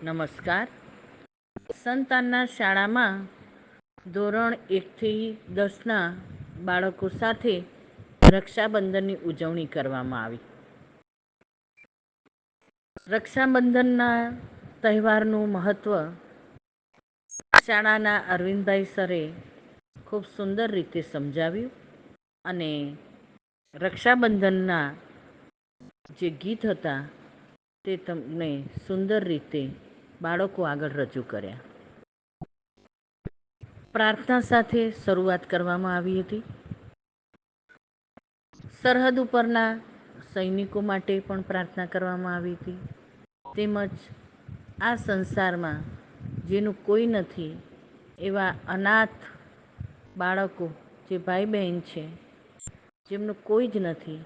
નમસ્કાર. સંતાનના શાળામાં ધોરણ 1 થી 10ના બાળકો સાથે રક્ષાબંધનની ઉજવણી કરવામાં આવી. રક્ષાબંધનના તહેવારનું મહત્ત્વ શાળાના અરવિંદભાઈ સરે ખૂબ સુંદર રીતે સમજાવ્યું અને રક્ષાબંધનના જે ગીત હતા તે તમને સુંદર રીતે બાળકો આગળ રજૂ કર્યા. પ્રાર્થના સાથે શરૂઆત કરવામાં આવી હતી. સરહદ ઉપરના સૈનિકો માટે પણ પ્રાર્થના કરવામાં આવી હતી. તેમજ આ સંસારમાં જેનું કોઈ નથી એવા અનાથ બાળકો જે ભાઈ બહેન છે, જેમનું કોઈ જ નથી,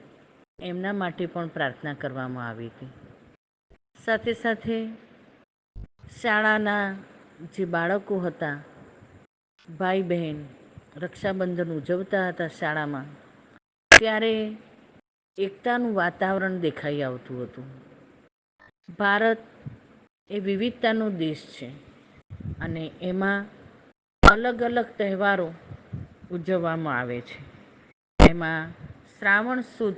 એમના માટે પણ પ્રાર્થના કરવામાં આવી હતી. સાથે સાથે શાળાના જે બાળકો હતા, ભાઈ બહેન રક્ષાબંધન ઉજવતા હતા શાળામાં, ત્યારે એકતાનું વાતાવરણ દેખાઈ આવતું હતું. ભારત એ વિવિધતાનો દેશ છે અને એમાં અલગ અલગ તહેવારો ઉજવવામાં આવે છે. એમાં શ્રાવણ સુદ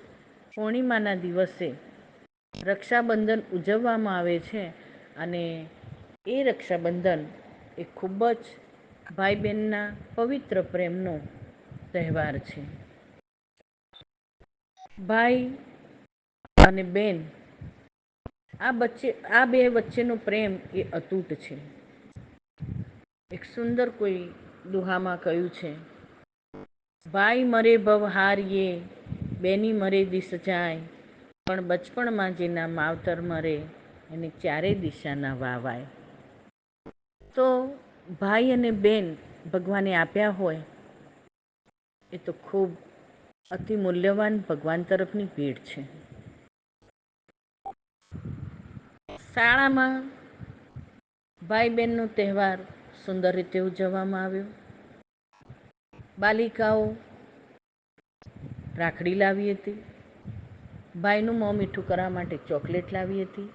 પૂર્ણિમાના દિવસે રક્ષાબંધન ઉજવવામાં આવે છે અને એ રક્ષાબંધન એ ખૂબ જ ભાઈ બહેનના પવિત્ર પ્રેમનો તહેવાર છે. ભાઈ અને બેન આ બે વચ્ચેનો પ્રેમ એ અતૂટ છે. એક સુંદર કોઈ દુહામાં કહ્યું છે, ભાઈ મરે ભવ હારીએ, બેની મરે દિસ જાય, પણ બચપણમાં જેના માવતર મરે એને ચારે દિશાના વાવાય. તો ભાઈ અને બેન ભગવાને આપ્યા હોય એ તો ખૂબ અતિ મૂલ્યવાન ભગવાન તરફની ભેટ છે. શાળામાં ભાઈ બહેનનો તહેવાર સુંદર રીતે ઉજવવામાં આવ્યો. બાલિકાઓ રાખડી લાવી હતી, ભાઈનું મોં મીઠું કરવા માટે ચોકલેટ લાવી હતી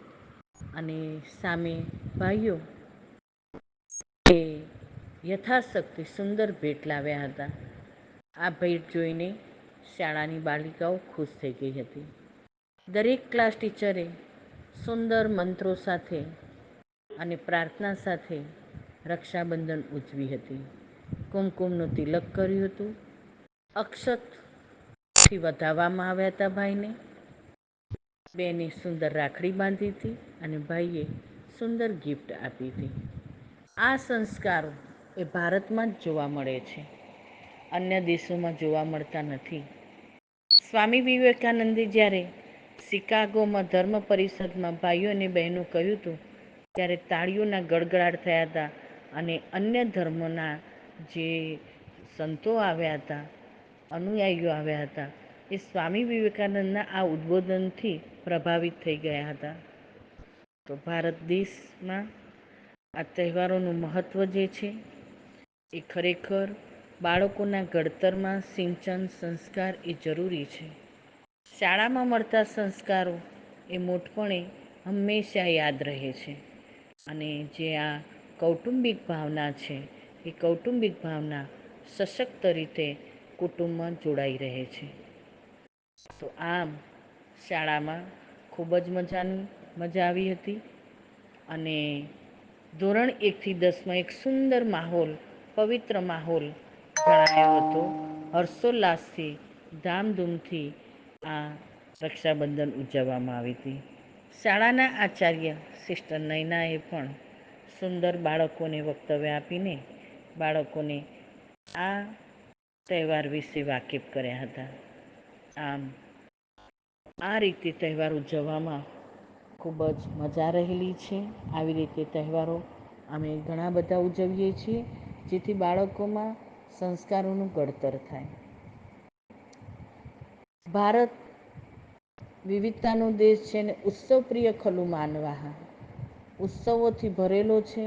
અને સામે ભાઈઓ એ યથાશક્તિ સુંદર ભેટ લાવ્યા હતા. આ ભેટ જોઈને શાળાની બાલિકાઓ ખુશ થઈ ગઈ હતી. દરેક ક્લાસ ટીચરે સુંદર મંત્રો સાથે અને પ્રાર્થના સાથે રક્ષાબંધન ઉજવી હતી. કુમકુમનું તિલક કર્યું હતું, અક્ષતથી વધાવવામાં આવ્યા હતા ભાઈને, બેને સુંદર રાખડી બાંધી હતી અને ભાઈએ સુંદર ગિફ્ટ આપી હતી. આ સંસ્કારો એ ભારતમાં જ જોવા મળે છે, અન્ય દેશોમાં જોવા મળતા નથી. સ્વામી વિવેકાનંદે જ્યારે શિકાગોમાં ધર્મ પરિષદમાં ભાઈઓ અને બહેનો કહ્યું હતું, ત્યારે તાળીઓના ગડગડાટ થયા હતા અને અન્ય ધર્મોના જે સંતો આવ્યા હતા, અનુયાયીઓ આવ્યા હતા, એ સ્વામી વિવેકાનંદના આ ઉદ્બોધનથી પ્રભાવિત થઈ ગયા હતા. તો ભારત દેશમાં આ તહેવારોનું મહત્ત્વ જે છે એ ખરેખર બાળકોના ઘડતરમાં સિંચન સંસ્કાર એ જરૂરી છે. શાળામાં મળતા સંસ્કારો એ મોટપણે હંમેશા યાદ રહે છે અને જે આ કૌટુંબિક ભાવના છે એ કૌટુંબિક ભાવના સશક્ત રીતે કુટુંબમાં જોડાઈ રહે છે. તો આમ શાળામાં ખૂબ જ મજા આવી હતી અને ધોરણ 1 થી 10માં એક સુંદર માહોલ, પવિત્ર માહોલ જણાયો હતો. હર્ષોલ્લાસથી, ધામધૂમથી આ રક્ષાબંધન ઉજવવામાં આવી હતી. શાળાના આચાર્ય સિસ્ટર નયનાએ પણ સુંદર બાળકોને વક્તવ્ય આપીને બાળકોને આ તહેવાર વિશે વાકેફ કર્યા હતા. આમ આ રીતે તહેવાર ઉજવવામાં ખૂબ જ મજા રહેલી છે. આવી રીતે તહેવારો અમે ઘણા બધા ઉજવીએ છીએ, જેથી બાળકોમાં સંસ્કારોનું ઘડતર થાય. ભારત વિવિધતાનો દેશ છે ને ઉત્સવપ્રિય ખલું માનવા. ઉત્સવોથી ભરેલો છે.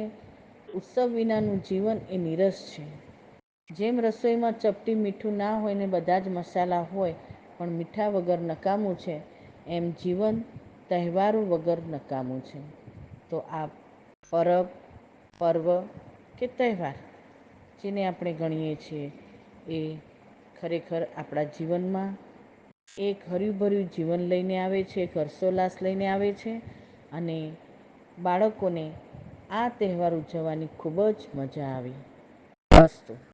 ઉત્સવ વિનાનું જીવન એ નીરસ છે. જેમ રસોઈમાં ચપટી મીઠું ના હોય ને બધા જ મસાલા હોય પણ મીઠા વગર નકામું છે, એમ જીવન તહેવારો વગર નકામું છે. તો આ પરબ, પર્વ કે તહેવાર જેને આપણે ગણીએ છીએ એ ખરેખર આપણા જીવનમાં એક હર્યુંભર્યું જીવન લઈને આવે છે, એક હર્ષોલ્લાસ લઈને આવે છે અને બાળકોને આ તહેવાર ઉજવવાની ખૂબ જ મજા આવી. અસ્તુ.